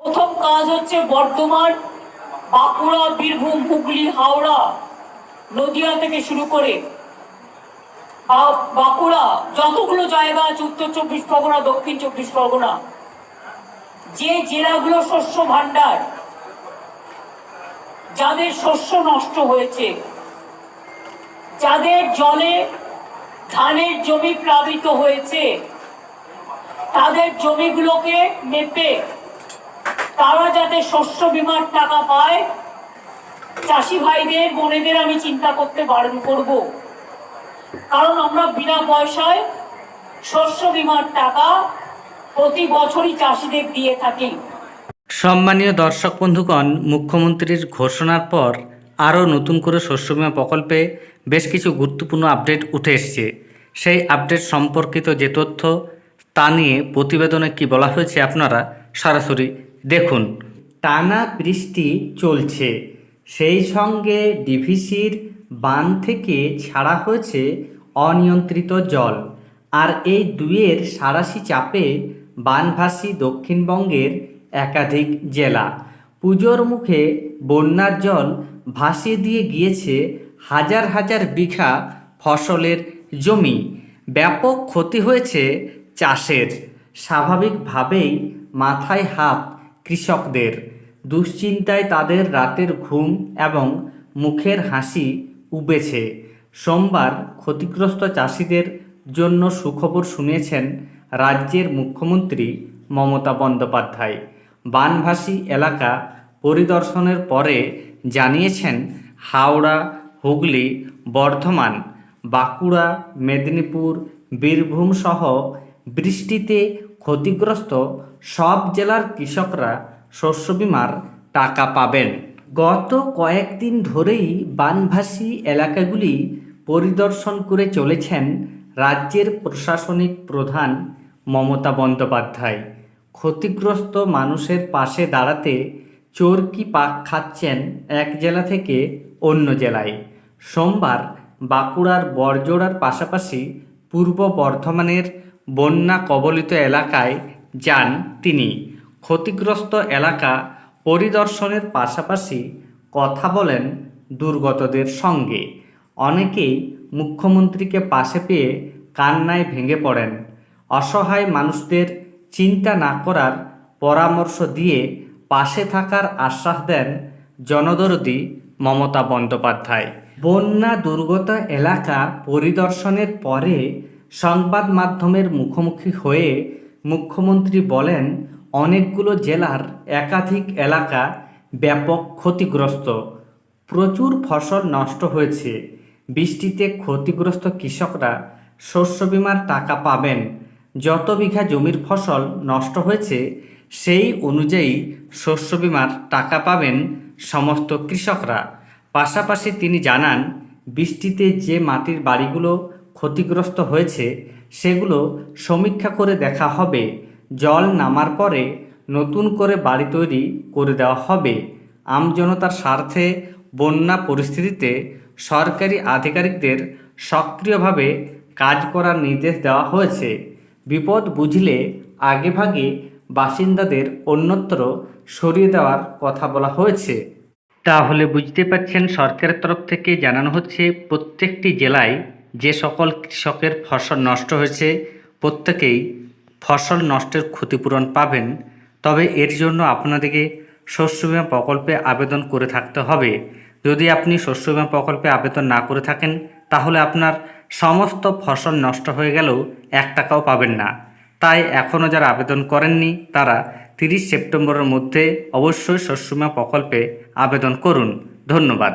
প্রথম কাজ হচ্ছে বর্ধমান, বাঁকুড়া, বীরভূম, হুগলি, হাওড়া, নদিয়া থেকে শুরু করে বাঁকুড়া, যতগুলো জায়গা আছে, উত্তর 24 পরগনা, দক্ষিণ 24 পরগনা, যে জেলাগুলো শস্য ভান্ডার, যাদের শস্য নষ্ট হয়েছে, যাদের জলে ধানের জমি প্লাবিত হয়েছে, তাদের জমিগুলোকে মেপে তারা যাতে শস্য বীমার টাকা পায়, চাষি ভাইদের বোনেদের আমি চিন্তা করতে বারণ করব। কারণ আমরা বিনা পয়সায় শস্য বীমার টাকা প্রতি বছরই চাষিদের দিয়ে থাকি। সম্মানীয় দর্শক বন্ধুগণ, মুখ্যমন্ত্রীর ঘোষণার পর আরও নতুন করে শস্য বীমা প্রকল্পে বেশ কিছু গুরুত্বপূর্ণ আপডেট উঠে এসছে। সেই আপডেট সম্পর্কিত যে তথ্য তা নিয়ে প্রতিবেদনে কি বলা হয়েছে আপনারা সরাসরি দেখুন। টানা বৃষ্টি চলছে, সেই সঙ্গে ডিভিসির বাঁধ থেকে ছাড়া হয়েছে অনিয়ন্ত্রিত জল, আর এই দুইয়ের সাঁড়াশি চাপে বানভাসী দক্ষিণবঙ্গের একাধিক জেলা। পুজোর মুখে বন্যার জল ভাসিয়ে দিয়ে গিয়েছে হাজার হাজার বিঘা ফসলের জমি। ব্যাপক ক্ষতি হয়েছে চাষের। স্বাভাবিকভাবেই মাথায় হাত কৃষকদের। দুশ্চিন্তায় তাদের রাতের ঘুম এবং মুখের হাসি উবেছে। সোমবার ক্ষতিগ্রস্ত চাষিদের জন্য সুখবর শুনিয়েছেন রাজ্যের মুখ্যমন্ত্রী মমতা বন্দ্যোপাধ্যায়। বানভাসী এলাকা পরিদর্শনের পরে জানিয়েছেন, হাওড়া, হুগলি, বর্ধমান, বাঁকুড়া, মেদিনীপুর, বীরভূম সহ বৃষ্টিতে ক্ষতিগ্রস্ত সব জেলার কৃষকরা শস্য বীমার টাকা পাবেন। গত কয়েকদিন ধরেই বানভাসী এলাকাগুলি পরিদর্শন করে চলেছেন রাজ্যের প্রশাসনিক প্রধান মমতা বন্দ্যোপাধ্যায়। ক্ষতিগ্রস্ত মানুষের পাশে দাঁড়াতে চরকি পাক খাচ্ছেন এক জেলা থেকে অন্য জেলায়। সোমবার বাঁকুড়ার বড়জোড়ার পাশাপাশি পূর্ব বর্ধমানের বন্যা কবলিত এলাকায় যান তিনি। ক্ষতিগ্রস্ত এলাকা পরিদর্শনের পাশাপাশি কথা বলেন দুর্গতদের সঙ্গে। অনেকেই মুখ্যমন্ত্রীকে পাশে পেয়ে কান্নায় ভেঙে পড়েন। অসহায় মানুষদের চিন্তা না করার পরামর্শ দিয়ে পাশে থাকার আশ্বাস দেন জনদরদি মমতা বন্দ্যোপাধ্যায়। বন্যা দুর্গত এলাকা পরিদর্শনের পরে সংবাদ মাধ্যমের মুখোমুখি হয়ে মুখ্যমন্ত্রী বলেন, অনেকগুলো জেলার একাধিক এলাকা ব্যাপক ক্ষতিগ্রস্ত। প্রচুর ফসল নষ্ট হয়েছে। বৃষ্টিতে ক্ষতিগ্রস্ত কৃষকরা শস্য বীমার টাকা পাবেন। যত বিঘা জমির ফসল নষ্ট হয়েছে সেই অনুযায়ী শস্য বীমার টাকা পাবেন সমস্ত কৃষকরা। পাশাপাশি তিনি জানান, বৃষ্টিতে যে মাটির বাড়িগুলো ক্ষতিগ্রস্ত হয়েছে সেগুলো সমীক্ষা করে দেখা হবে। জল নামার পরে নতুন করে বাড়ি তৈরি করে দেওয়া হবে। আমজনতার স্বার্থে বন্যা পরিস্থিতিতে সরকারি আধিকারিকদের সক্রিয়ভাবে কাজ করার নির্দেশ দেওয়া হয়েছে। বিপদ বুঝলে আগেভাগে বাসিন্দাদের অন্যত্র সরিয়ে দেওয়ার কথা বলা হয়েছে। তাহলে বুঝতে পারছেন, সরকারের তরফ থেকে জানানো হচ্ছে প্রত্যেকটি জেলায় যে সকল কৃষকের ফসল নষ্ট হয়েছে প্রত্যেকেই ফসল নষ্টের ক্ষতিপূরণ পাবেন। তবে এর জন্য আপনাদেরকে শস্য বীমা প্রকল্পে আবেদন করে থাকতে হবে। যদি আপনি শস্য বীমা প্রকল্পে আবেদন না করে থাকেন তাহলে আপনার সমস্ত ফসল নষ্ট হয়ে গেলেও 1 টাকাও পাবেন না। তাই এখনও যারা আবেদন করেননি তারা 30 সেপ্টেম্বরের মধ্যে অবশ্যই শস্য বীমা প্রকল্পে আবেদন করুন। ধন্যবাদ।